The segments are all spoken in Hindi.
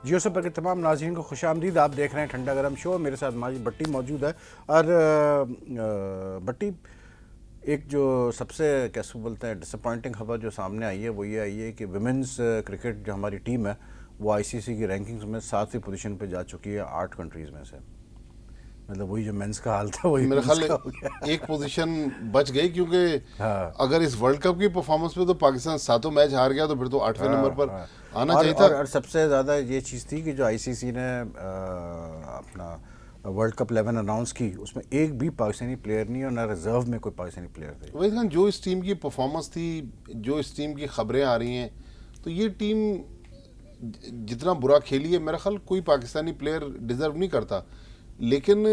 जियो सफर के तमाम नाज़रीन को खुशामदीद। आप देख रहे हैं ठंडा गरम शो। मेरे साथ माजिद भट्टी मौजूद है। और भट्टी, एक जो सबसे कैसे बोलते हैं डिसअपॉइंटिंग खबर जो सामने आई है वो ये आई है कि विमेंस क्रिकेट जो हमारी टीम है वो आईसीसी की रैंकिंग्स में 7वीं पोजीशन पे जा चुकी है 8 कंट्रीज़ में से। मतलब वही जो मेंस का हाल था वही मेरे ख्याल का हो गया। एक पोजीशन बच गई, क्योंकि हाँ। अगर इस वर्ल्ड कप की परफॉर्मेंस पे तो पाकिस्तान 7 मैच हार गया, तो फिर तो 8वें नंबर पर आना चाहिए था। और सबसे ज़्यादा ये चीज़ थी कि जो आईसीसी ने अपना वर्ल्ड कप 11 अनाउंस की, उसमें एक भी पाकिस्तानी प्लेयर नहीं और ना रिजर्व में कोई पाकिस्तानी प्लेयर थे। वही था, जो इस टीम की परफॉर्मेंस थी, जो इस टीम की खबरें आ रही हैं, तो ये टीम जितना बुरा खेली है मेरा ख्याल कोई पाकिस्तानी प्लेयर डिजर्व नहीं करता। लेकिन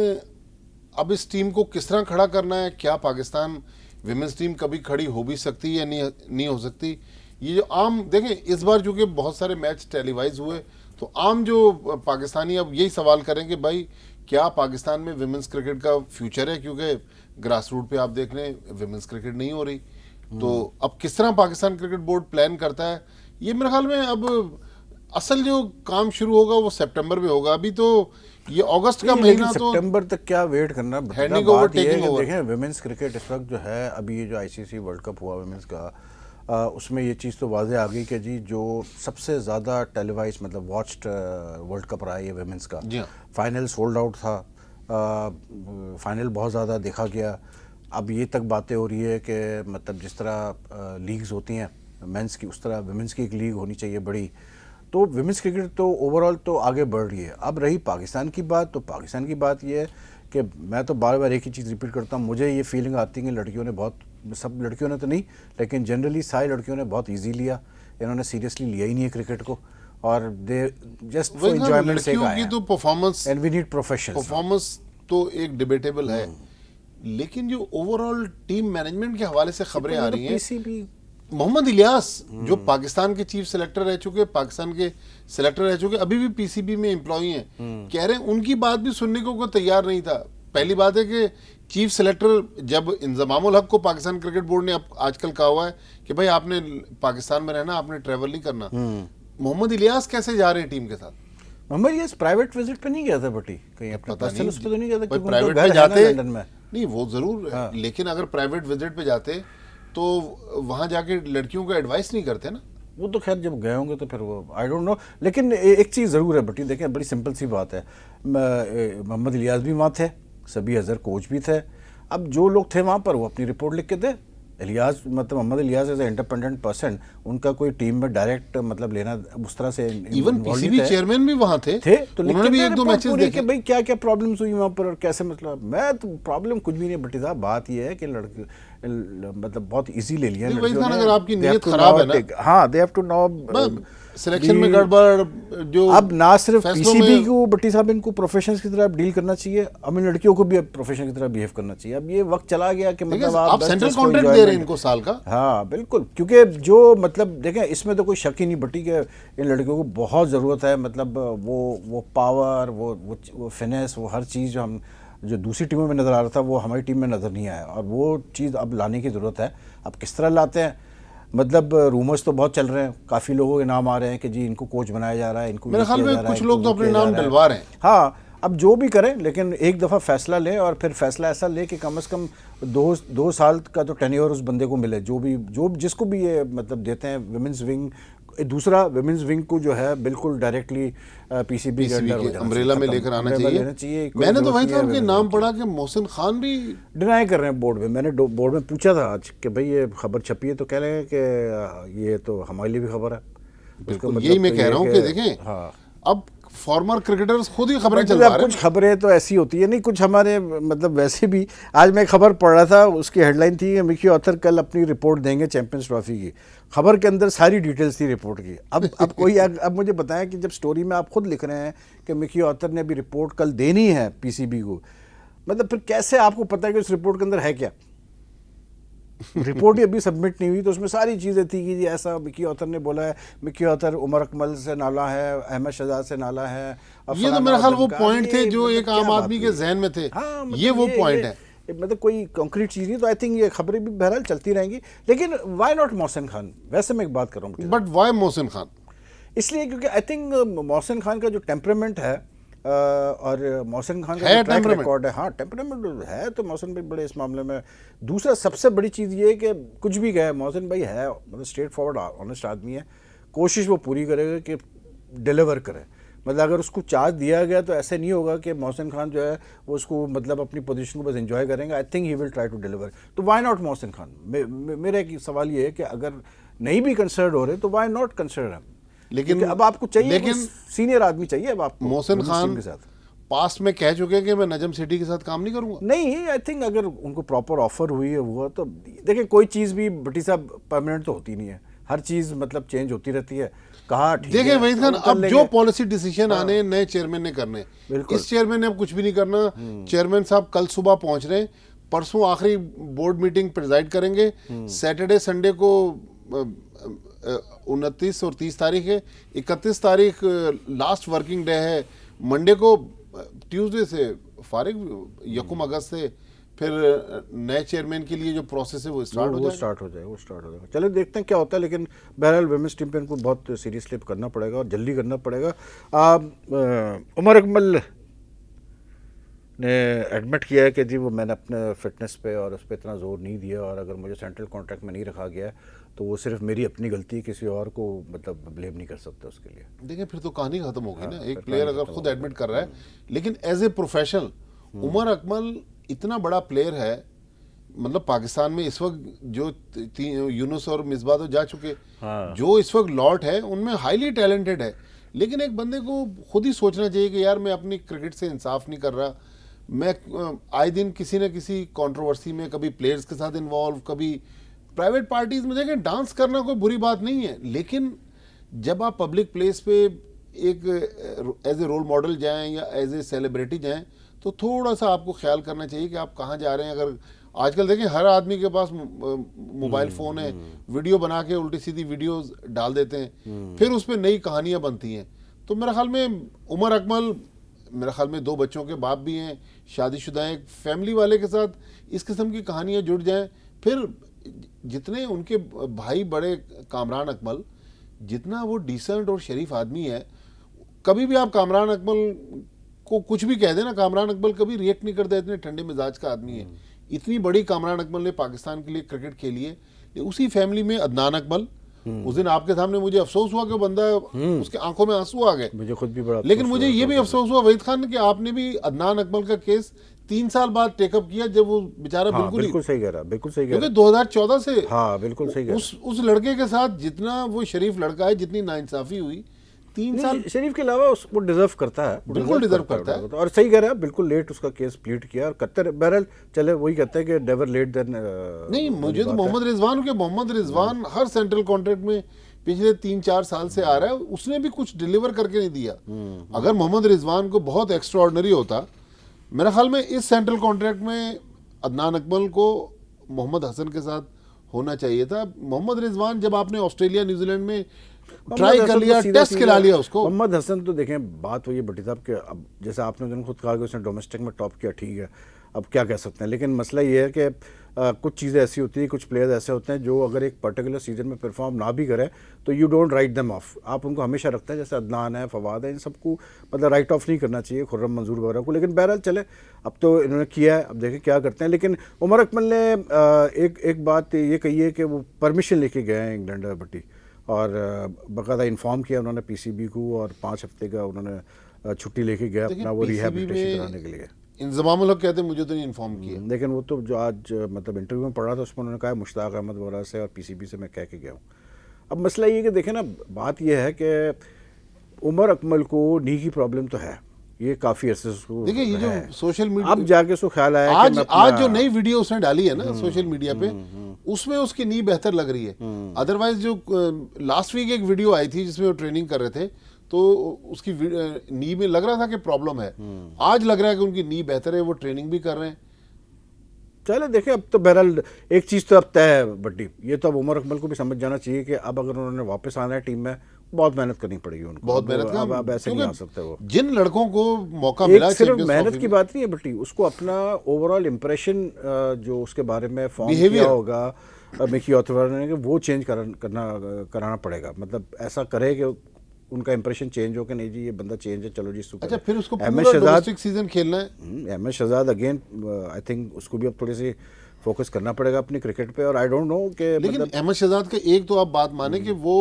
अब इस टीम को किस तरह खड़ा करना है, क्या पाकिस्तान विमेंस टीम कभी खड़ी हो भी सकती है या नहीं हो सकती, ये जो आम देखें इस बार चूँकि बहुत सारे मैच टेलीवाइज हुए, तो आम जो पाकिस्तानी अब यही सवाल करें कि भाई क्या पाकिस्तान में विमेंस क्रिकेट का फ्यूचर है, क्योंकि ग्रास रूट पे आप देख रहे हैं विमेंस क्रिकेट नहीं हो रही। तो अब किस तरह पाकिस्तान क्रिकेट बोर्ड प्लान करता है, ये मेरे ख्याल में अब असल जो काम शुरू होगा वो सितंबर में होगा। अभी तो ये अगस्त का महीना, तो सितंबर तक क्या वेट करना। Handing over, taking over. देखें विमेंस क्रिकेट इस वक्त जो है, अभी ये जो आईसीसी वर्ल्ड कप हुआ विमेंस का, उसमें ये चीज़ तो वाज़े आ गई कि जी जो सबसे ज़्यादा टेलीवाइज मतलब वॉच्ड वर्ल्ड कप रहा है ये विमेंस का। फाइनल सोल्ड आउट था, फाइनल बहुत ज़्यादा देखा गया। अब ये तक बातें हो रही है कि मतलब जिस तरह लीग्स होती हैं मेंस की, उस तरह विमेंस की एक लीग होनी चाहिए बड़ी। तो विमेंस क्रिकेट तो ओवरऑल तो आगे बढ़ रही है। अब रही पाकिस्तान की बात, तो पाकिस्तान की बात ये है कि मैं तो बार बार एक ही चीज़ रिपीट करता हूँ, मुझे ये फीलिंग आती है कि लड़कियों ने बहुत, सब लड़कियों ने तो नहीं लेकिन जनरली सारी लड़कियों ने बहुत इजी लिया, इन्होंने सीरियसली लिया ही नहीं है क्रिकेट को, और दे जस्ट फॉर एंजॉयमेंट से गए हैं। तो performance and we need professionals. Performance तो एक डिबेटेबल है, लेकिन जो ओवरऑल टीम मैनेजमेंट के हवाले से खबरें आ रही हैं, मोहम्मद इलियास जो पाकिस्तान के चीफ सेलेक्टर रह चुके, पाकिस्तान के सेलेक्टर रह चुके, अभी भी पीसीबी में एम्प्लॉई हैं, कह रहे हैं उनकी बात भी सुनने को कोई तैयार नहीं था। पहली बात है कि चीफ सेलेक्टर, जब इंजमामुल हक को पाकिस्तान क्रिकेट बोर्ड ने आजकल कहा हुआ है कि भाई आपने पाकिस्तान में रहना, आपने ट्रेवल नहीं करना, मोहम्मद इलियास कैसे जा रहे हैं टीम के साथ? मोहम्मद इलियास प्राइवेट विजिट पे नहीं गया था बटी, कहीं अपना पर्सनल उस पे तो नहीं गया था, प्राइवेट पे जाते नहीं वो जरूर, लेकिन अगर प्राइवेट विजिट पे जाते तो वहां जाके लड़कियों को एडवाइस नहीं करते ना। वो तो खैर जब गए होंगे तो फिर वो आई डोंट नो। लेकिन एक चीज़ ज़रूर है बटी, देखें बड़ी सिंपल सी बात है, मोहम्मद इलियास भी वहाँ थे, सभी अजहर कोच भी थे। अब जो लोग थे वहाँ पर वो अपनी रिपोर्ट लिख के दे। इलियास मतलब Mohammad Ilyas as a independent person, उनका कोई टीम में डायरेक्ट मतलब लेना उस तरह से, इवन पीसीबी चेयरमैन भी वहाँ थे तो उन्होंने भी एक दो मैचेस देखे भाई क्या क्या प्रॉब्लम्स हुई वहाँ पर और कैसे, मतलब मैं तो प्रॉब्लम कुछ भी नहीं बटी साहब। बात ये है कि लड़के मतलब बहुत इजी ले लिया लड़कियों ने। अगर आपकी नीयत खराब है ना, हाँ they have to know selection में गड़बड़, जो अब ना सिर्फ पीसीबी को बट्टी साहब इनको प्रोफेशनल्स की तरह डील करना चाहिए, अब इन लड़कियों को भी अब प्रोफेशन की तरह बिहेव करना चाहिए। अब ये वक्त चला गया कि मतलब आप सेंट्रल कॉन्ट्रैक्ट दे रहे हैं इनको साल का। हाँ बिल्कुल, क्योंकि जो मतलब देखें इसमें तो कोई शक ही नहीं बट्टी के इन लड़कियों को बहुत ज़रूरत है, मतलब वो पावर, वो फिनेस, वो हर चीज़ जो हम जो दूसरी टीमों में नज़र आ रहा था वो हमारी टीम में नज़र नहीं आया, और वो चीज़ अब लाने की ज़रूरत है। अब किस तरह लाते हैं, मतलब रूमर्स तो बहुत चल रहे हैं, काफ़ी लोगों के नाम आ रहे हैं कि जी इनको कोच बनाया जा रहा है, इनको मेरे ख्याल में कुछ लोग तो अपने नाम डलवा रहे हैं। हाँ अब जो भी करें, लेकिन एक दफ़ा फैसला लें और फिर फैसला ऐसा ले कि कम से कम दो साल का तो टेन्योर उस बंदे को मिले, जो जिसको भी ये मतलब देते हैं विमेंस विंग। दूसरा विमेंस विंग को जो है बिल्कुल डायरेक्टली पीसीबी के अंडर अम्ब्रेला में लेकर आना चाहिए। मैंने तो वही था उनके नाम पढ़ा कि मोहसिन खान भी डिनाई कर रहे हैं बोर्ड में। मैंने बोर्ड में पूछा था आज कि भाई ये खबर छपी है, तो कह रहे हैं कि ये तो हमारे लिए भी खबर है। बिल्कुल यही मैं कह रहा हूँ कि देखें, हाँ अब फॉर्मर क्रिकेटर्स खुद ही खबरें चल रहा है। कुछ खबरें तो ऐसी होती है नहीं, कुछ हमारे मतलब वैसे भी। आज मैं खबर पढ़ रहा था, उसकी हेडलाइन थी मिकी ऑथर कल अपनी रिपोर्ट देंगे चैंपियंस ट्रॉफी की। खबर के अंदर सारी डिटेल्स थी रिपोर्ट की। अब कोई अब मुझे बताएं कि जब स्टोरी में आप खुद लिख रहे हैं कि मिकी ऑथर ने भी रिपोर्ट कल देनी है पीसीबी को, मतलब फिर कैसे आपको पता है कि उस रिपोर्ट के अंदर है क्या? रिपोर्ट ही अभी सबमिट नहीं हुई, तो उसमें सारी चीज़ें थी कि जी ऐसा मिकी ऑथर ने बोला है, मिकी ऑथर उमर अकमल से नाला है, अहमद शहजाद से नाला है। ये तो मेरा ख्याल वो पॉइंट थे जो एक आम आदमी के जहन में थे। हाँ, ये वो पॉइंट है, मतलब कोई कॉन्क्रीट चीज़ नहीं। तो आई थिंक ये खबरें भी बहरहाल चलती रहेंगी, लेकिन वाई नॉट मोहसिन खान? वैसे मैं एक बात कर रहा हूँ, बट वाई मोहसिन खान? इसलिए क्योंकि आई थिंक मोहसिन खान का जो टेम्परामेंट है और मोहसिन खान का है जो ट्रैक temperament। रिकॉर्ड है, हाँ टेम्परामेंट है, तो मोहसिन भाई बड़े इस मामले में। दूसरा सबसे बड़ी चीज़ ये है कि कुछ भी कहे, मोहसिन भाई है मतलब स्ट्रेट फॉरवर्ड ऑनेस्ट आदमी है, कोशिश वो पूरी करेगा कि डिलीवर करे। मतलब अगर उसको चार्ज दिया गया तो ऐसे नहीं होगा कि मोहसिन खान जो है वो उसको मतलब अपनी पोजीशन को बस एंजॉय करेंगे। I think he will try to deliver. तो वाई नॉट मोहसिन खान? मेरा एक सवाल ये है कि अगर नहीं भी कंसिडर हो रहे तो वाई नॉट कंसिडर? लेकिन अब आपको चाहिए, लेकिन सीनियर आदमी चाहिए अब आपको मोहसिन उस खान टीम के साथ। पास्ट में कह चुके हैं कि मैं नजम सिटी के साथ काम नहीं करूंगा। नहीं, आई थिंक अगर उनको प्रॉपर ऑफर हुई है हुआ तो देखिए, कोई चीज़ भी भट्टी साहब परमानेंट तो होती नहीं है, हर चीज़ मतलब चेंज होती रहती है। कहा ठीक देखिए है, वहीद खान, तो कर अब लेंगे। जो पॉलिसी डिसीजन आने नए चेयरमैन ने करने, बिल्कुल। इस चेयरमैन ने अब कुछ भी नहीं करना। चेयरमैन साहब कल सुबह पहुंच रहे हैं, परसों आखिरी बोर्ड मीटिंग प्रिजाइड करेंगे। सैटरडे संडे को 29 और 30 तारीख है, 31 तारीख लास्ट वर्किंग डे है। मंडे को ट्यूसडे से फारिग, यकुम अगस्त से फिर नए चेयरमैन के लिए जो प्रोसेस है वो स्टार्ट हो जाएगा। चलो देखते हैं क्या होता है। लेकिन बहरहाल वुमेन्स टीम पे इनको बहुत सीरियसली करना पड़ेगा और जल्दी करना पड़ेगा। उमर अकमल ने एडमिट किया है कि जी वो मैंने अपने फिटनेस पे और उस पर इतना जोर नहीं दिया, और अगर मुझे सेंट्रल कॉन्ट्रैक्ट में नहीं रखा गया तो वो सिर्फ मेरी अपनी गलती, किसी और को मतलब ब्लेम नहीं कर सकते उसके लिए। देखिए फिर तो कहानी खत्म होगी ना। एक प्लेयर अगर खुद एडमिट कर रहा है, लेकिन as a professional Umar Akmal इतना बड़ा प्लेयर है। मतलब पाकिस्तान में इस वक्त जो यूनुस और मिसबा तो जा चुके, जो इस वक्त लॉट है उनमें हाईली टैलेंटेड है। लेकिन एक बंदे को खुद ही सोचना चाहिए कि यार मैं अपनी क्रिकेट से इंसाफ नहीं कर रहा। मैं आए दिन किसी न किसी कंट्रोवर्सी में, कभी प्लेयर्स के साथ इन्वॉल्व, कभी प्राइवेट पार्टीज में। देखें, डांस करना कोई बुरी बात नहीं है, लेकिन जब आप पब्लिक प्लेस पे एक एज ए रोल मॉडल जाएं या एज ए सेलिब्रिटी जाएं तो थोड़ा सा आपको ख्याल करना चाहिए कि आप कहाँ जा रहे हैं। अगर आजकल देखें हर आदमी के पास मोबाइल फ़ोन है, वीडियो बना के उल्टी सीधी वीडियोस डाल देते हैं, फिर उस पर नई कहानियाँ बनती हैं। तो मेरे ख्याल में उमर अकमल, मेरे ख्याल में 2 बच्चों के बाप भी हैं, शादीशुदा हैं, एक फैमिली वाले के साथ इस किस्म की कहानियाँ जुड़ जाएं। फिर जितने उनके भाई बड़े कामरान अकमल, जितना वो डिसेंट और शरीफ आदमी है, कभी भी आप कामरान अकमल को कुछ भी कह देना, कामरान अकमल कभी रिएक्ट नहीं करता। इतने ठंडे मिजाज का आदमी है। इतनी बड़ी कामरान अकमल ने पाकिस्तान के लिए क्रिकेट खेली है। उसी फैमिली में अदनान अकमल, उस दिन आपके सामने मुझे अफसोस हुआ कि बंदा, उसके आंखों में आंसू आ गए, मुझे खुद भी बड़ा। लेकिन मुझे ये भी अफसोस हुआ वहीद खान कि आपने भी अदनान अकमल का केस 3 साल बाद टेकअप किया, जब वो बेचारा बिल्कुल सही कह रहा, बिल्कुल सही कह रहा, क्योंकि 2014 से बिल्कुल सही कह रहा। उस लड़के के साथ जितना वो शरीफ लड़का है, जितनी नाइंसाफी हुई 3 साल। शरीफ के अलावा वो डिजर्व करता है, बिल्कुल डिजर्व करता है। और सही कह रहा है, बिल्कुल लेट उसका केस प्लीट किया और करते। बहरहाल चले, वही कहते हैं कि नेवर लेट देन। नहीं, मुझे तो मोहम्मद रिजवान हर सेंट्रल कॉन्ट्रैक्ट में पिछले 3-4 साल से आ रहा है, उसने भी कुछ डिलीवर करके नहीं दिया। अगर मोहम्मद रिजवान को बहुत एक्स्ट्राऑर्डिनरी होता, मेरे ख्याल में इस सेंट्रल कॉन्ट्रैक्ट में अदनान अकमल को मोहम्मद हसन के साथ होना चाहिए था। मोहम्मद रिजवान जब आपने ऑस्ट्रेलिया न्यूजीलैंड में ट्राई कर लिया, टेस्ट खिला लिया उसको। मोहम्मद हसन तो देखें, बात हुई है भट्टी साहब के, अब जैसे आपने खुद कहा कि उसने डोमेस्टिक में टॉप किया, ठीक है, अब क्या कह सकते हैं। लेकिन मसला ये है कि कुछ चीज़ें ऐसी होती हैं, कुछ प्लेयर्स ऐसे होते हैं जो अगर एक पर्टिकुलर सीजन में परफॉर्म ना भी करें तो you don't write them of. आप उनको हमेशा रखते हैं, जैसे अदनान है, फवाद है, इन सबको मतलब राइट ऑफ नहीं करना चाहिए, खुर्रम मंजूर वगैरह को। लेकिन बहरहाल चले, अब तो इन्होंने किया है, अब देखें क्या करते हैं। लेकिन उमर अकमल ने एक बात ये कही है कि वो परमिशन लेके गए हैं इंग्लैंड भट्टी, और बाकायदा इन्फॉर्म किया उन्होंने पीसीबी को, और 5 हफ्ते का उन्होंने छुट्टी लेके गया अपना वो रिहैबिलिटेशन कराने के लिए। इंजमाम लोग कहते हैं मुझे तो नहीं इन्फॉर्म किया, लेकिन वो तो जो आज मतलब इंटरव्यू में पढ़ा था उसमें उन्होंने कहा मुश्ताक अहमद वगैरह से और पीसीबी से मैं कह के गया हूँ। अब मसला ये कि देखें ना, बात यह है कि उमर अकमल को नी की प्रॉब्लम तो है, ये काफी अरसे से। देखिए ये जो सोशल मीडिया, अब जाके उसको ख्याल आया आज जो नई वीडियो उसने डाली है ना सोशल मीडिया पे, उसमें उसकी नी बेहतर लग रही है। अदरवाइज जो लास्ट वीक एक वीडियो आई थी जिसमें वो ट्रेनिंग कर रहे थे, तो उसकी नी में लग रहा था कि प्रॉब्लम है। आज लग रहा है कि उनकी नी बेहतर है, वो ट्रेनिंग भी कर रहे हैं। चले देखें, अब तो बहरहाल एक चीज़ तो अब तय है बड्डी, ये तो अब उमर अकमल को भी समझ जाना चाहिए कि अब अगर उन्होंने वापस आना है टीम में, बहुत मेहनत करनी पड़ेगी उनको, बहुत मेहनत। अब ऐसे नहीं आ सकते वो। जिन लड़कों को मौका मिला, सिर्फ मेहनत की बात नहीं है बट्टी, उसको अपना ओवरऑल इंप्रेशन जो उसके बारे में फॉर्म किया होगा मिकी ऑथरवार ने, वो चेंज कराना पड़ेगा। मतलब ऐसा करे कि उनका इंप्रेशन चेंज हो कि नहीं जी ये बंदा चेंज है, चलो जी इसको अच्छा, करें। फिर उसको अहमद पूरा शहजाद डोमेस्टिक सीजन खेलना है। Ahmad Shahzad again I think उसको भी अब थोड़ी सी फोकस करना पड़ेगा अपनी क्रिकेट पे। और आई डोंट नो कि लेकिन मतलब अहमद शहजाद का एक तो आप बात माने कि वो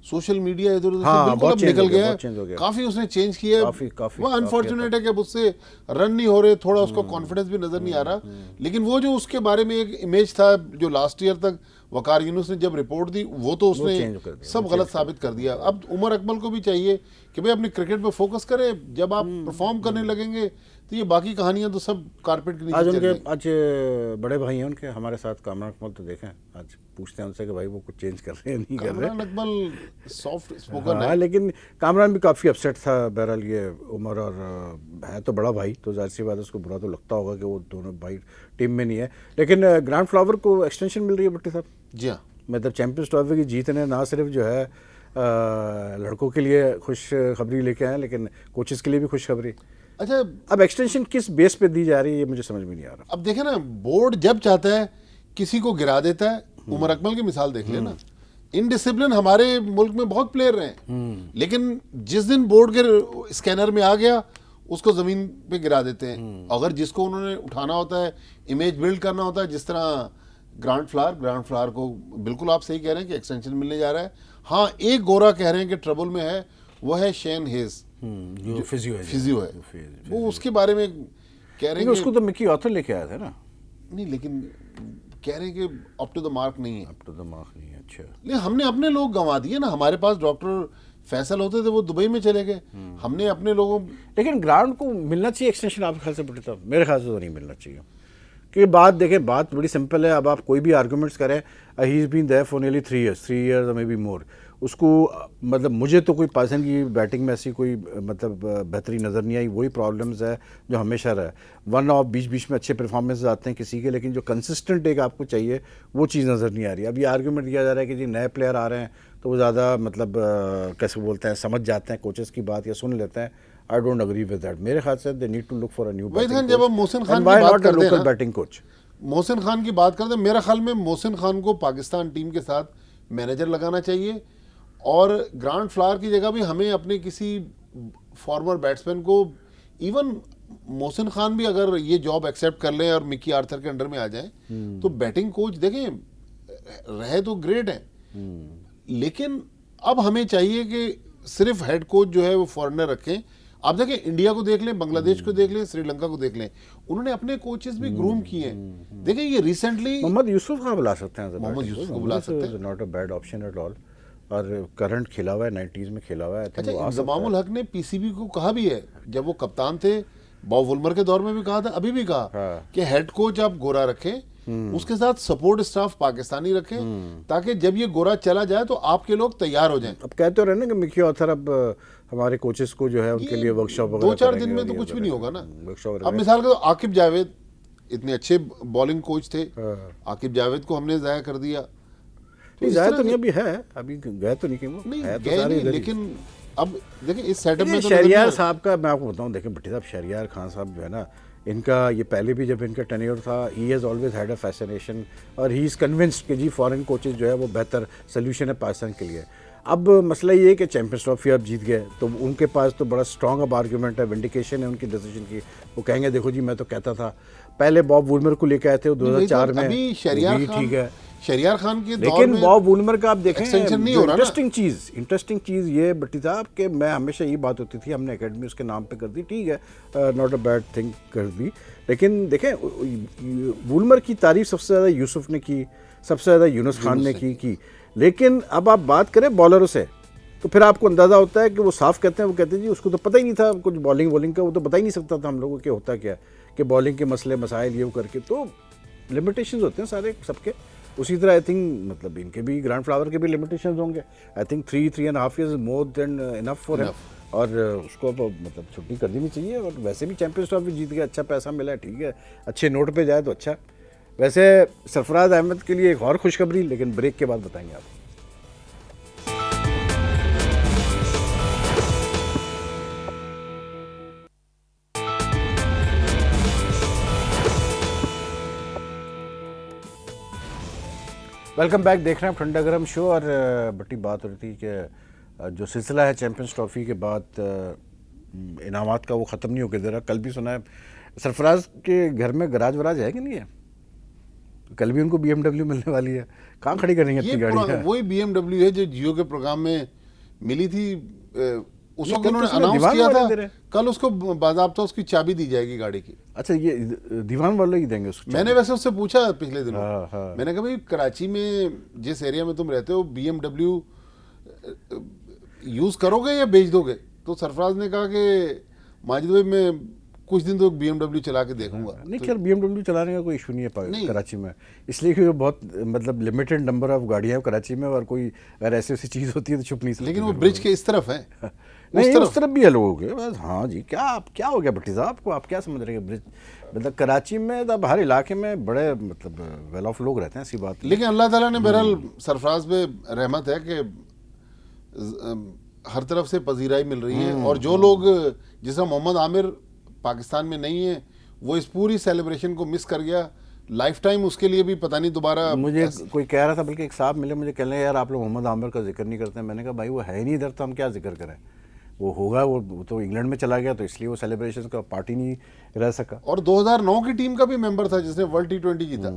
सोशल मीडिया इधर उधर से हाँ, बिल्कुल बहुत अब change निकल हो गया, गया बहुत change हो है, गया। काफी उसने चेंज किया है। काफी वो अनफॉर्चुनेट है कि अब उससे रन नहीं हो रहे, थोड़ा उसको कॉन्फिडेंस भी नजर नहीं आ रहा। लेकिन वो जो उसके बारे में एक इमेज था जो लास्ट ईयर तक वकार यूनुस ने जब रिपोर्ट दी, वो तो उसने change कर दिया, सब वो गलत change साबित कर दिया। अब उमर अकमल को भी चाहिए कि भाई अपनी क्रिकेट पे फोकस करे। जब आप परफॉर्म करने लगेंगे तो ये बाकी कहानियां तो सब कारपेट के नीचे आज चल उनके जाएंगी। आज बड़े भाई हैं उनके हमारे साथ, कामरान अकमल, तो देखें आज पूछते हैं उनसे कि भाई वो कुछ चेंज कर रहे हैं नहीं कर रहे। कामरान अकमल सॉफ्ट स्पोकन हाँ, है। लेकिन कामरान भी काफ़ी अपसेट था बहरहाल ये उमर, और है तो बड़ा भाई, तो जाहिर सी बात है उसको बुरा तो लगता होगा कि वो दोनों भाई टीम में नहीं है। लेकिन ग्रांड फ्लावर को एक्सटेंशन मिल रही है भट्टी साहब। जी हाँ, मतलब चैंपियंस ट्रॉफी की जीत ने ना सिर्फ जो है लड़कों के लिए खुश खबरी लेके आए, लेकिन कोचेस के लिए भी खुश खबरी। अच्छा अब एक्सटेंशन किस बेस पे दी जा रही है ये मुझे समझ में नहीं आ रहा। अब देखे ना, बोर्ड जब चाहता है किसी को गिरा देता है। उमर अकमल की मिसाल देख लेना। इनडिसिप्लिन हमारे मुल्क में बहुत प्लेयर रहे हैं, लेकिन जिस दिन बोर्ड के स्कैनर में आ गया उसको जमीन पे गिरा देते हैं। अगर जिसको उन्होंने उठाना होता है, इमेज बिल्ड करना होता है, जिस तरह ग्रांड फ्लावर को बिल्कुल आप सही कह रहे हैं कि एक्सटेंशन मिलने जा रहा है। हाँ, एक गोरा कह रहे हैं कि ट्रबल में है, वो है शेन हेज, जो फिजियो है। वो उसके बारे में कह रहे हैं उसको तो मिकी ऑथर लेके आया था ना। नहीं, लेकिन कह रहे हैं कि अप टू द मार्क नहीं है। अब तो दिमाग नहीं है। अच्छा, लेकिन हमने अपने लोग गंवा दिए ना। हमारे पास डॉक्टर फैसल होते थे, वो दुबई में चले गए। हमने अपने लोगों लेकिन ग्राउंड को मिलना चाहिए एक्सटेंशन आपके ख्याल से बड़ी साहब? मेरे ख्याल से तो नहीं मिलना चाहिए, क्योंकि बात देखें, बात बड़ी सिंपल है। अब आप कोई भी आर्गूमेंट्स करें, he is been there for nearly 3 years may be more. उसको मतलब मुझे तो कोई पर्सन की बैटिंग में ऐसी कोई मतलब बेहतरी नज़र नहीं आई। वही प्रॉब्लम्स है जो हमेशा रहा है। वन ऑफ बीच बीच में अच्छे परफॉर्मेंस आते हैं किसी के, लेकिन जो कंसिस्टेंट एक आपको चाहिए वो चीज़ नज़र नहीं आ रही। अब ये आर्गूमेंट दिया जा रहा है कि जी नए प्लेयर आ रहे हैं तो वो ज़्यादा मतलब कैसे बोलते हैं, समझ जाते हैं कोचेस की बात या सुन लेते हैं। I don't agree with that. मेरे ख्याल से they need to look for a new batting. जब हम मोहसिन खान की बात करते हैं ना, बैटिंग कोच मोहसिन खान की बात करते हैं, मेरा ख्याल में मोहसिन खान को पाकिस्तान टीम के साथ मैनेजर लगाना चाहिए। और ग्रांड फ्लावर की जगह भी हमें अपने किसी फॉर्मर बैट्समैन को, इवन मोहसिन खान भी अगर ये जॉब एक्सेप्ट कर लें और मिकी आर्थर के अंडर में आ जाए, तो बैटिंग कोच देखें रहे तो ग्रेट है। लेकिन अब हमें चाहिए कि सिर्फ हेड कोच जो है वो फॉरेनर रखें। आप देखें, इंडिया को देख लें, बांग्लादेश को देख लें, श्रीलंका को देख लें, उन्होंने अपने कोचेस भी ग्रूम किए हैं। देखें ये रिसेंटली मोहम्मद यूसुफ को बुला सकते हैं, मोहम्मद यूसुफ को बुला सकते हैं, not a bad option at all. और करंट खेला हुआ है, 90s में खेला हुआ है। अच्छा, इंजमामुल हक ने पीसीबी को कहा भी है, जब वो कप्तान थे, बॉब वुल्मर के दौर में भी कहा था, अभी भी कहा कि हेड कोच आप गोरा रखें, उसके साथ सपोर्ट स्टाफ पाकिस्तानी रखें, ताकि जब ये गोरा चला जाए तो आपके लोग तैयार हो जाएं। अब कहते हो रहे ना कि मिकी ऑथर अब हमारे कोचेस को जो है उनके लिए वर्कशॉप वगैरह 2-4 दिन में तो कुछ भी नहीं होगा ना। वर्कशॉप अब मिसाल के आकिब जावेद इतने अच्छे बॉलिंग कोच थे, आकिब जावेद को हमने जाया कर दिया। नहीं, जाया तो नहीं, अभी है, अभी गए तो नहीं कि वो नहीं है तो गए सारे नहीं, इधर ही। लेकिन अब देखिए इस सेटअप में तो शहरियार साहब का मैं आपको बताऊं, देखें भट्टी साहब, शहरियार खान साहब जो है ना, इनका ये पहले भी जब इनका टेन्योर था, he has always had a fascination और ही इज़ कन्विंस्ड कि जी फॉरेन कोचेस जो है वो बेहतर सोल्यूशन है पाकिस्तान के लिए। अब मसला ये है कि चैंपियंस ट्रॉफी अब जीत गए तो उनके पास तो बड़ा स्ट्रॉन्ग अब आर्गूमेंट है, विंडिकेशन है उनकी डिसीजन की। वो कहेंगे देखो जी मैं तो कहता था, पहले बॉब वुल्मर को लेकर आए थे 2004 में, अभी शहरियार ठीक है, शहरियार खान के दौर लेकिन में बॉब वुल्मर का आप देखें, एक्सटेंशन नहीं हो रहा ना। इंटरेस्टिंग चीज़ ये बट्टी साहब कि मैं हमेशा ये बात होती थी, हमने एकेडमी उसके नाम पे कर दी, ठीक है, नॉट अ बैड थिंग कर दी, लेकिन देखें वुल्मर की तारीफ सबसे ज़्यादा यूसुफ ने की, सबसे ज़्यादा यूनुस खान ने की। लेकिन अब आप बात करें बॉलरों से तो फिर आपको अंदाज़ा होता है कि वो साफ कहते हैं, वो कहते हैं जी उसको तो पता ही नहीं था कुछ बॉलिंग का, वो तो बता ही नहीं सकता था हम लोगों के होता क्या कि बॉलिंग के मसले मसाइल ये वो करके, तो लिमिटेशंस होते हैं सारे सबके। उसी तरह आई थिंक मतलब इनके भी ग्रैंड फ्लावर के भी लिमिटेशंस होंगे। I think 3.5 years more than enough for him, और उसको मतलब छुट्टी कर देनी चाहिए। और वैसे भी चैंपियंस ट्रॉफी जीत गया, अच्छा पैसा मिला है, ठीक है, अच्छे नोट पे जाए तो अच्छा। वैसे सरफराज अहमद के लिए एक और खुशखबरी, लेकिन ब्रेक के बाद बताएंगे आप। वेलकम बैक, देख रहे हैं ठंडा गरम शो। और बड़ी बात हो रही थी कि जो सिलसिला है चैंपियंस ट्रॉफी के बाद इनामात का, वो ख़त्म नहीं होकर दे रहा। कल भी सुना है सरफराज के घर में गराज वराज है कि नहीं है? कल भी उनको BMW मिलने वाली है, कहाँ खड़ी करेंगे अपनी गाड़ी? वही BMW है जो जियो के प्रोग्राम में मिली थी, उस वक्त उन्होंने तो अनाउंस किया था। कल उसको बाज़ाब्ता उसकी चाबी दी जाएगी गाड़ी की। अच्छा, ये दीवान वाले ही देंगे उसको? मैंने वैसे उससे पूछा पिछले दिनों, हाँ। मैंने कहा भाई कराची में जिस एरिया में तुम रहते हो BMW यूज़ करोगे या बेच दोगे? तो सरफराज ने कहा कि माजिद भाई मैं कुछ दिन तो BMW चला के देखूंगा। नहीं खैर BMW चलाने का कोई इशू नहीं है कराची में, इसलिए कि बहुत मतलब लिमिटेड नंबर ऑफ गाड़ियाँ हैं कराची में, और कोई अगर ऐसी चीज़ होती है तो छुप नहीं सकती। लेकिन वो ब्रिज के इस तरफ है। नहीं, उस तरफ भी है लोगों के बस। हाँ जी, क्या हो गया भट्टी साहब आपको? आप क्या समझ रहे हैं ब्रिज? मतलब कराची में अब हर इलाके में बड़े मतलब वेल ऑफ लोग रहते हैं, ऐसी बात। लेकिन अल्लाह ताला ने बहरहाल सरफराज पे रहमत है कि हर तरफ से पजीराई मिल रही है, और जो लोग जैसा मोहम्मद आमिर पाकिस्तान में नहीं है, वो इस पूरी सेलिब्रेशन को मिस कर गया। लाइफ टाइम उसके लिए भी पता नहीं दोबारा। मुझे कोई कह रहा था, बल्कि एक साहब मिले मुझे, कह रहे यार आप लोग मोहम्मद आमिर का जिक्र नहीं करते हैं। मैंने कहा भाई वो है ही नहीं इधर, तो हम क्या जिक्र करें? वो होगा, वो तो इंग्लैंड में चला गया, तो इसलिए वो सेलिब्रेशन का पार्टी नहीं रह सका। और 2009 की टीम का भी मेंबर था जिसने वर्ल्ड T20 जीता।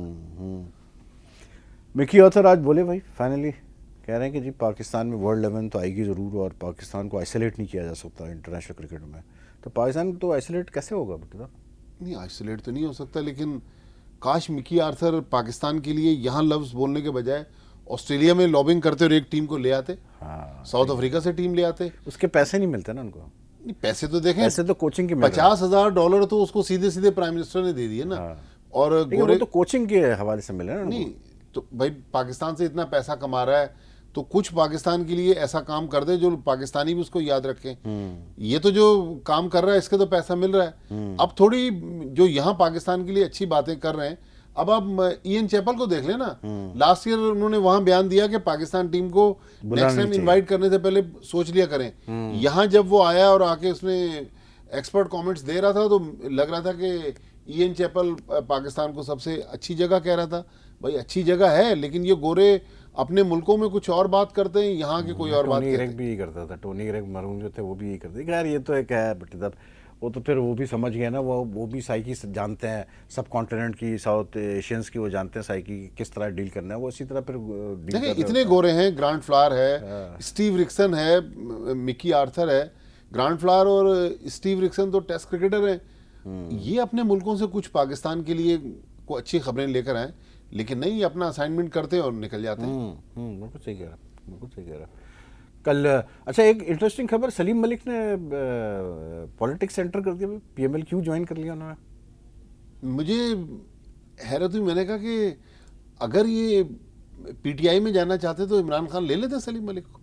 मिकी ऑथर आज बोले भाई फाइनली, कह रहे हैं कि जी पाकिस्तान में वर्ल्ड 11 तो आएगी ज़रूर, और पाकिस्तान को आइसोलेट नहीं किया जा सकता इंटरनेशनल क्रिकेट में। तो पाकिस्तान तो आइसोलेट कैसे होगा बेटा? नहीं, आइसोलेट तो नहीं हो सकता, लेकिन काश मिकी आर्थर पाकिस्तान के लिए यहाँ लफ्ज़ बोलने के बजाय ऑस्ट्रेलिया में लॉबिंग करते और एक टीम को ले आते। हाँ, साउथ अफ्रीका से टीम ले आते। उसके पैसे नहीं मिलते ना उनको। नहीं, पैसे तो देखें, पैसे तो कोचिंग के $50,000 तो उसको सीधे सीधे प्राइम मिनिस्टर ने दे दिए ना। हाँ। और वो तो कोचिंग के हवाले से मिले ना। नहीं तो भाई पाकिस्तान से इतना पैसा कमा रहा है, तो कुछ पाकिस्तान के लिए ऐसा काम कर दे जो पाकिस्तानी भी उसको याद रखें। ये तो जो काम कर रहा है इसके तो पैसा मिल रहा है। अब थोड़ी जो यहाँ पाकिस्तान के लिए अच्छी बातें कर रहे हैं, अब आप ईएन चैपल को देख लेना। लास्ट ईयर उन्होंने वहां बयान दिया कि पाकिस्तान टीम को नेक्स्ट टाइम इनवाइट करने से पहले सोच लिया करें। यहाँ जब वो आया और आके उसने एक्सपर्ट कमेंट्स दे रहा था, तो लग रहा था कि ईएन चैपल पाकिस्तान को सबसे अच्छी जगह कह रहा था। भाई अच्छी जगह है, लेकिन ये गोरे अपने मुल्कों में कुछ और बात करते हैं, यहाँ के कोई और बात करते हैं। टोनी ग्रेग भी यही करता था, टोनी ग्रेग मरून जो थे वो भी यही करते थे। यार ये तो एक है बट वो तो फिर वो भी समझ गया ना, वो भी साइकी जानते हैं, सब कॉन्टिनेंट की, साउथ एशियंस की वो जानते हैं साइकी किस तरह डील करना है। वो इसी तरह फिर देखिए इतने गोरे हैं, ग्रांट फ्लावर है, स्टीव रिक्सन है, मिकी आर्थर है। ग्रांट फ्लावर और स्टीव रिक्सन तो टेस्ट क्रिकेटर हैं। ये अपने मुल्कों से कुछ पाकिस्तान के लिए को अच्छी खबरें लेकर आए, लेकिन नहीं, अपना असाइनमेंट करते हैं और निकल जाते हैं। बिल्कुल सही कह रहा, बिल्कुल सही कह रहा। कल अच्छा एक इंटरेस्टिंग खबर, सलीम मलिक ने पॉलिटिक्स सेंटर कर दिया, PML क्यों ज्वाइन कर लिया उन्होंने? मुझे हैरत हुई, मैंने कहा कि अगर ये PTI में जाना चाहते तो इमरान खान ले लेते सलीम मलिक को।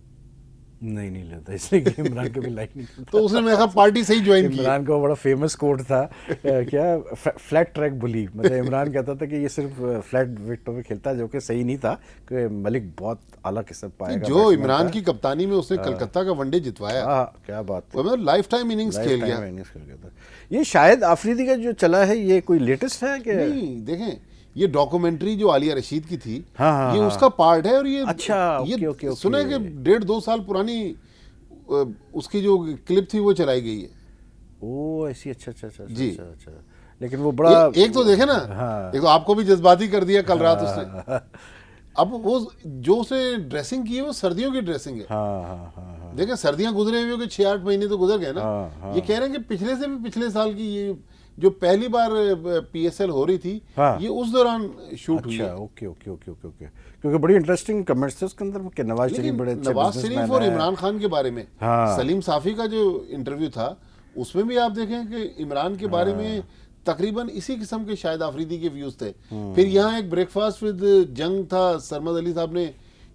नहीं लेता, इसलिए कि इमरान को भी लाइक नहीं करता। तो उसने मेरे ख्याल पार्टी सही ज्वाइन की। इमरान को बड़ा फेमस कोट था क्या, फ्लैट ट्रैक बुली। मतलब इमरान कहता था कि ये सिर्फ फ्लैट विकेटों पे खेलता है, जो कि सही नहीं था, कि मलिक बहुत आला किस्म पाएगा। जो इमरान की कप्तानी में उसने कलकत्ता का वनडे जितवाया, क्या बात, वो लाइफ टाइम इनिंग्स खेल गया। ये शायद आफरीदी का जो चला है, ये कोई लेटेस्ट है कि नहीं? देखें, ये डॉक्यूमेंट्री जो आलिया रशीद की थी, हाँ, ये उसका पार्ट है। और ये अच्छा, ये सुना है कि 1.5-2 साल पुरानी उसकी जो क्लिप थी वो चलाई गई है। ओ ऐसी, अच्छा जी। अच्छा। लेकिन वो बड़ा एक तो देखे ना, एक तो आपको भी जज्बाती कर दिया कल रात उसने। अब वो जो उसने ड्रेसिंग की है वो सर्दियों की ड्रेसिंग है। देखें, सर्दियां गुजरे हुए 6-8 महीने तो गुजर गए ना। ये कह रहे हैं कि पिछले से भी पिछले साल की ये जो पहली बार PSL हो रही थी, ये उस दौरान शूट हुई है। ओके। क्योंकि बड़ी इंटरेस्टिंग कमेंट्स थे उसके अंदर कि नवाज शरीफ बड़े अच्छे नवाज शरीफ और इमरान खान के बारे में। सलीम साफी का जो इंटरव्यू था, उसमें भी आप देखें कि इमरान के बारे में तकरीबन इसी किस्म के शाहिद आफरीदी के व्यूज थे। फिर यहाँ एक ब्रेकफास्ट विद जंग था, सरमद अली साहब ने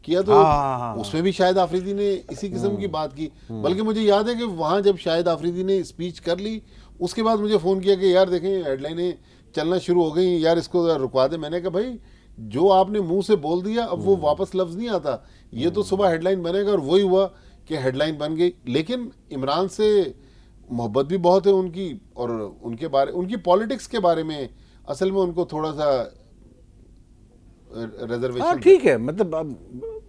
किया, तो उसमें भी शाहिद आफरीदी ने इसी किस्म की बात की। बल्कि मुझे याद है कि वहां जब शाहिद आफरीदी ने स्पीच कर ली, उसके बाद मुझे फ़ोन किया कि यार देखें हेडलाइनें चलना शुरू हो गई, यार इसको रुकवा दे। मैंने कहा भाई जो आपने मुंह से बोल दिया अब वो वापस लफ्ज़ नहीं आता। ये तो सुबह हेडलाइन बनेगा, और वही हुआ कि हेडलाइन बन गई। लेकिन इमरान से मोहब्बत भी बहुत है उनकी, और उनकी पॉलिटिक्स के बारे में असल में उनको थोड़ा सा रिजर्वेशन। ठीक है, मतलब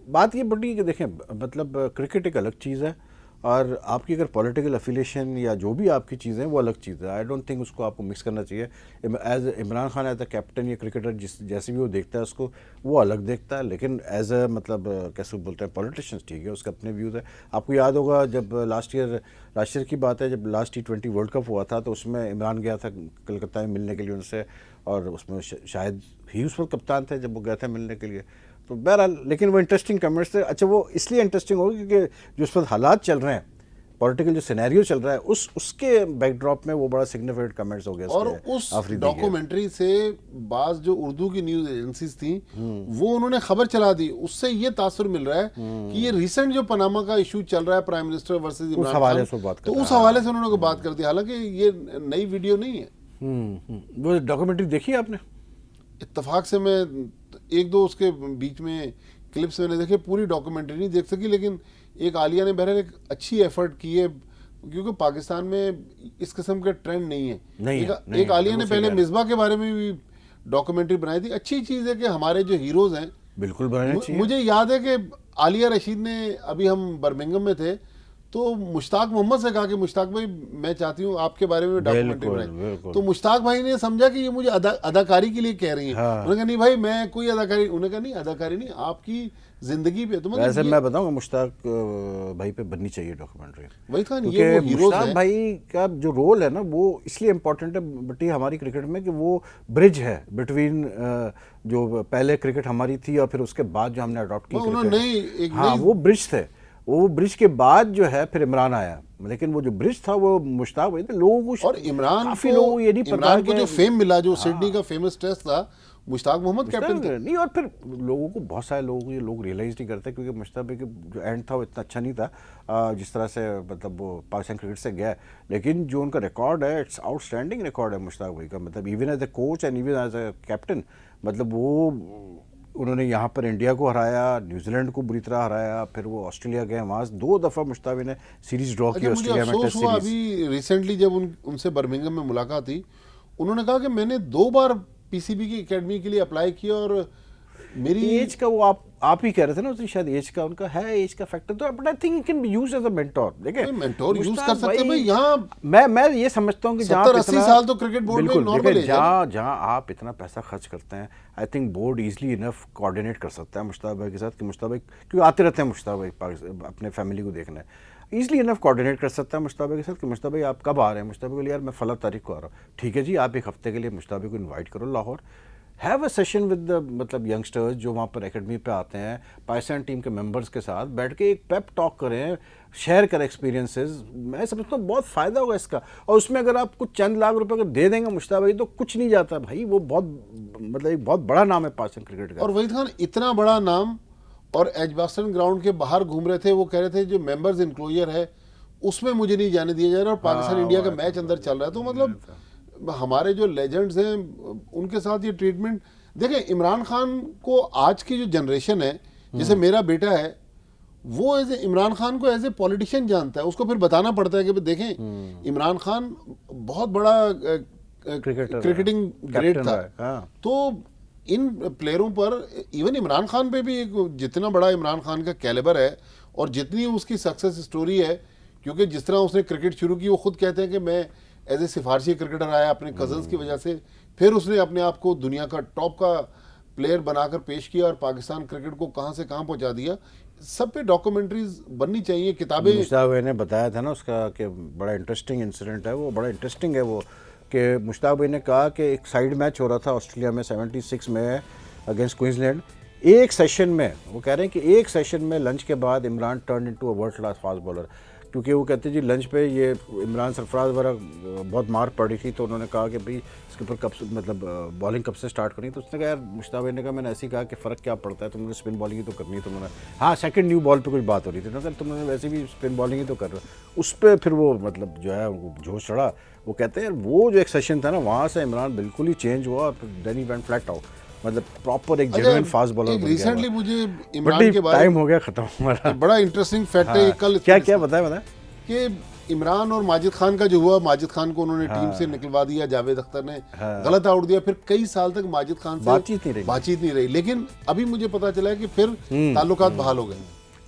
बात ये बड़ी कि देखें, मतलब क्रिकेट एक अलग चीज़ है और आपकी अगर पॉलिटिकल अफिलिएशन या जो भी आपकी चीज़ें हैं वो अलग चीज़ है। आई डोंट थिंक उसको आपको मिक्स करना चाहिए। As Imran Khan as a captain या क्रिकेटर जिस जैसे भी वो देखता है उसको, वो अलग देखता है, लेकिन एज अ मतलब कैसे बोलते हैं पॉलिटिशियंस, ठीक है, उसके अपने व्यूज़ है। आपको याद होगा जब लास्ट ईयर की बात है, जब लास्ट T20 वर्ल्ड कप हुआ था तो उसमें इमरान गया था कलकत्ता में मिलने के लिए उनसे, और उसमें शायद ही उस वक्त कप्तान थे जब वो गए थे मिलने के लिए। तो बहरहाल, लेकिन वो इंटरेस्टिंग कमेंट्स थे। अच्छा, वो इसलिए इंटरेस्टिंग होगा क्योंकि जो इस वक्त हालात चल रहे हैं, पॉलिटिकल जो सिनेरियो चल रहा है, उसके बैकड्रॉप में वो बड़ा सिग्निफिकेंट कमेंट्स हो गया। और उस डॉक्यूमेंट्री से बाज जो उर्दू की न्यूज एजेंसीज थी वो उन्होंने खबर चला दी, उससे ये तासुर मिल रहा है कि ये रिसेंट जो पनामा का इशू चल रहा है prime minister versus Imran Khan, तो उस हवाले से उन्होंने बात कर दी। हालांकि ये नई वीडियो नहीं है। वो डॉक्यूमेंट्री देखी आपने? इत्तेफाक से मैं एक दो उसके बीच में क्लिप्स मैंने देखे, पूरी डॉक्यूमेंट्री नहीं देख सकी, लेकिन एक आलिया ने बहरहाल एक अच्छी एफर्ट की है, क्योंकि पाकिस्तान में इस किस्म के ट्रेंड नहीं है। एक आलिया ने पहले मिसबा के बारे में भी डॉक्यूमेंट्री बनाई थी। अच्छी चीज़ है कि हमारे जो हीरोज हैं बिल्कुल बनाना चाहिए। मुझे याद है कि आलिया रशीद ने, अभी हम बर्मिंघम में थे तो मुश्ताक मोहम्मद से कहा कि मुश्ताक भाई मैं चाहती हूँ आपके बारे में डॉक्यूमेंट्री बनाए, तो मुश्ताक भाई ने समझा कि ये मुझे अदाकारी के लिए कह रही है। उन्होंने कहा नहीं भाई मैं कोई अदाकारी, उन्होंने कहा नहीं अदाकारी नहीं, आपकी जिंदगी पे। तो वैसे मैं बताऊंगा मुश्ताक भाई पे बननी चाहिए डॉक्यूमेंट्री। वही था, ये वो मुश्ताक भाई का जो रोल है ना वो इसलिए इम्पोर्टेंट है बटी हमारी क्रिकेट में कि वो ब्रिज है बिटवीन जो पहले क्रिकेट हमारी थी और फिर उसके बाद जो हमने अडॉप्ट की। हाँ, वो ब्रिज थे। वो ब्रिज के बाद जो है फिर इमरान आया, लेकिन वो जो ब्रिज था वो मुश्ताक भाई थे। लोगों को, और इमरान काफी लोगों ये नहीं पता, इमरान को जो फेम मिला, जो सिडनी का फेमस टेस्ट था, मुश्ताक मोहम्मद कैप्टन थे। नहीं, और फिर लोगों को, बहुत सारे लोगों को ये लोग रियलाइज नहीं करते, क्योंकि मुश्ताक भाई का जो एंड था वो इतना अच्छा नहीं था जिस तरह से मतलब वो पाकिस्तान क्रिकेट से गया, लेकिन जो उनका रिकॉर्ड है इट्स आउटस्टैंडिंग रिकॉर्ड है मुश्ताक भाई का। मतलब even as a coach and even as a captain, मतलब वो उन्होंने यहाँ पर इंडिया को हराया, न्यूजीलैंड को बुरी तरह हराया, फिर वो ऑस्ट्रेलिया गए, वहाँ 2 दफ़ा मुश्ताक ने सीरीज ड्रॉ की ऑस्ट्रेलिया में, टेस्ट सीरीज। अभी रिसेंटली जब उनसे बर्मिंघम में मुलाकात थी, उन्होंने कहा कि मैंने 2 बार पीसीबी की एकेडमी के लिए अप्लाई किया और मेरी एज का, वो आप ही कह रहे थे ना उसने, शायद एज का उनका है, एज का फैक्टर, तो but I think it can be used as a mentor. देखिए मेंटोर यूज कर सकते हैं भाई। यहाँ मैं ये समझता हूँ कि 70-80 साल तो क्रिकेट बोर्ड में नॉर्मल है। जहाँ आप इतना पैसा खर्च करते हैं, I think board easily enough coordinate कर सकता है मुश्ताक भाई के साथ, कि मुश्ताक भाई क्योंकि आते रहते हैं मुश्ताक भाई अपने फैमिली को देखना है, ईजिली इनफ कोऑर्डिनेट कर सकता है मुश्ताक भाई के साथ कि मुश्ताक भाई आप कब आ रहे हैं। मुश्ताक भाई यार मैं फला तारीख को आ रहा हूँ, ठीक है जी, आप एक हफ्ते के लिए मुश्ताक भाई को इन्वाइट करो Lahore, have a session with the मतलब यंगस्टर्स जो वहाँ पर एकेडमी पे आते हैं, पाकिस्तान टीम के मेंबर्स के साथ बैठ के एक पेप टॉक करें, शेयर करें एक्सपीरियंसेस। मैं समझता हूँ बहुत फ़ायदा होगा इसका, और उसमें अगर आप कुछ चंद लाख रुपए अगर दे देंगे मुश्ताक भाई तो कुछ नहीं जाता भाई, वो बहुत मतलब एक बहुत बड़ा नाम है पाकिस्तान क्रिकेट का। और वहीद खान इतना बड़ा नाम, और एजबास्टन ग्राउंड के बाहर घूम रहे थे, वो कह रहे थे जो मेंबर्स इंक्लोजर है उसमें मुझे नहीं जाने दिया जा रहा, और पाकिस्तान इंडिया का मैच अंदर चल रहा है। तो मतलब हमारे जो लेजेंड्स हैं उनके साथ ये ट्रीटमेंट। देखें, इमरान खान को आज की जो जनरेशन है, जैसे मेरा बेटा है, वो एज इमरान खान को एज ए पॉलिटिशियन जानता है, उसको फिर बताना पड़ता है कि देखें इमरान खान बहुत बड़ा क्रिकेटिंग ग्रेट था। तो इन प्लेयरों पर, इवन इमरान खान पे भी जितना बड़ा इमरान खान का कैलिबर है और जितनी उसकी सक्सेस स्टोरी है, क्योंकि जिस तरह उसने क्रिकेट शुरू की, वो खुद कहते हैं कि मैं एज ए सिफारशी क्रिकेटर आया अपने कजन्स की वजह से, फिर उसने अपने आप को दुनिया का टॉप का प्लेयर बनाकर पेश किया और पाकिस्तान क्रिकेट को कहां से कहां पहुंचा दिया। सब पे डॉक्यूमेंट्रीज बननी चाहिए, किताबें। मुश्ताक भाई ने बताया था ना उसका कि बड़ा इंटरेस्टिंग इंसिडेंट है वो, बड़ा इंटरेस्टिंग है वो, कि मुश्ताक भाई ने कहा कि एक साइड मैच हो रहा था ऑस्ट्रेलिया में 76 में अगेंस्ट क्वींसलैंड। एक सेशन में वो कह रहे हैं कि एक सेशन में लंच के बाद Imran turn into a world class fast bowler, क्योंकि वो कहते जी लंच पे ये इमरान सरफराज वगैरह बहुत मार पड़ी थी, तो उन्होंने कहा कि भाई इसके ऊपर कब से मतलब बॉलिंग कब से स्टार्ट करनी। तो उसने कहा यार, मुश्ताक भाई ने कहा मैंने ऐसे ही कहा कि फ़र्क क्या पड़ता है, तुमने स्पिन बॉलिंग ही तो करनी है तुमने। हाँ, सेकंड न्यू बॉल पे कुछ बात हो रही थी ना सर, तुमने वैसे भी स्पिन बॉलिंग ही तो कर रहे हो। उस पर फिर वो मतलब जो है जोश चढ़ा। वो कहते हैं यार वो जो एक सेशन था ना, वहाँ से इमरान बिल्कुल ही चेंज हुआ और then he went flat out, मतलब प्रॉपर एक जेन्युइन फास्ट बॉलर बन गया। रिसेंटली मुझे इमरान के बारे में टाइम हो गया खत्म हमारा, बड़ा इंटरेस्टिंग फैक्ट है कल क्या बताया कि इमरान और माजिद खान का जो हुआ, माजिद खान को उन्होंने टीम से निकलवा दिया, जावेद अख्तर ने गलत आउट दिया, फिर कई साल तक माजिद खान से बातचीत नहीं रही। लेकिन अभी मुझे पता चला है कि फिर ताल्लुकात बहाल हो गए।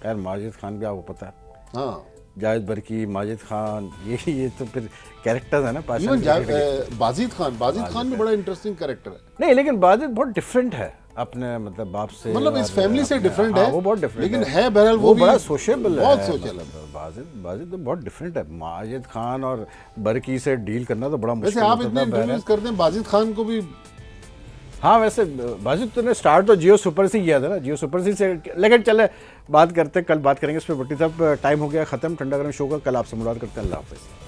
यार माजिद खान भी आपको पता है, हाँ, जावेद बरकी, माजिद खान, ये तो फिर कैरेक्टर्स है ना। इवन बाजिद खान भी बड़ा इंटरेस्टिंग कैरेक्टर है। नहीं, लेकिन बाजिद बहुत डिफरेंट है अपने मतलब बाप से, मतलब इस फैमिली से डिफरेंट है। वो बहुत डिफरेंट लेकिन है बहरहाल वो बड़ा सोशेबल है, बहुत सोशल है। बाजिद तो बहुत डिफरेंट है। माजिद खान और बरकी से डील करना तो बड़ा मुश्किल वैसे आप इतने इंटरव्यूज करते हैं, बाजिद खान को भी। हाँ, वैसे बाजिद तो ने स्टार्ट तो जियो सुपर से किया था ना, जियो सुपर से। लेकिन चले बात करते, कल बात करेंगे इस पर। भट्टी साहब, टाइम हो गया ख़त्म ठंडा गर्म शो का। कल आपसे मुलाकात करते हैं। अल्लाह हाफ़िज़।